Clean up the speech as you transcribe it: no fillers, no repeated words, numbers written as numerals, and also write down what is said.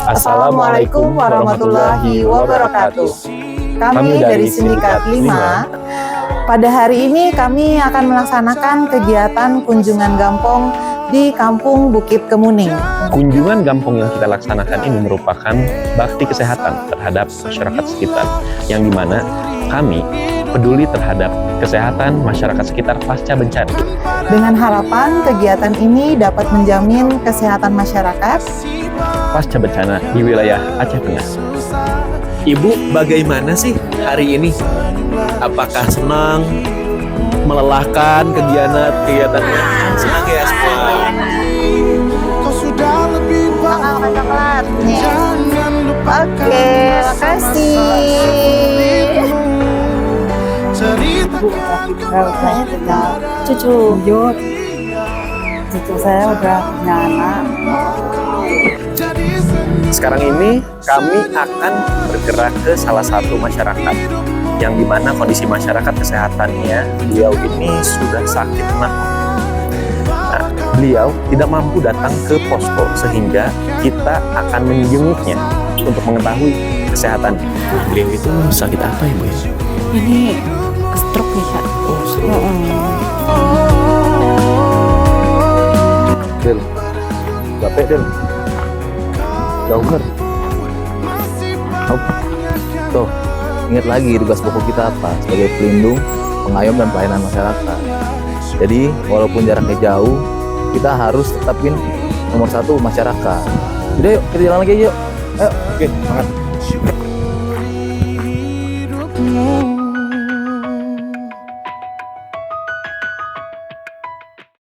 Assalamualaikum warahmatullahi wabarakatuh. Kami dari Sindikat 5. Pada hari ini kami akan melaksanakan kegiatan kunjungan gampong di Kampung Bukit Kemuning. Kunjungan gampong yang kita laksanakan ini merupakan bakti kesehatan terhadap masyarakat sekitar, yang dimana kami peduli terhadap kesehatan masyarakat sekitar pasca bencana. Dengan harapan kegiatan ini dapat menjamin kesehatan masyarakat pasca bencana di wilayah Aceh Tengah. Ibu, bagaimana sih hari ini? Apakah senang, melelahkan kegiatannya? Senang ya semua? coklat nih. Oke, makasih. Cucu saya udah punya anak. Sekarang ini kami akan bergerak ke salah satu masyarakat yang dimana kondisi masyarakat kesehatannya beliau ini sudah sakit mah. Nah, beliau tidak mampu datang ke posko sehingga kita akan menjenguknya untuk mengetahui kesehatan. Beliau itu sakit apa ya, Bu? Ini stroke nih, Kak. Oh, stroke. Del, capek Del, jauh kan? Tuh, ingat lagi tugas pokok kita apa? Sebagai pelindung, pengayom, dan pelayanan masyarakat. Jadi, walaupun jaraknya jauh, kita harus tetapin nomor satu masyarakat. Udah yuk, kita jalan lagi yuk. Ayo, oke, semangat.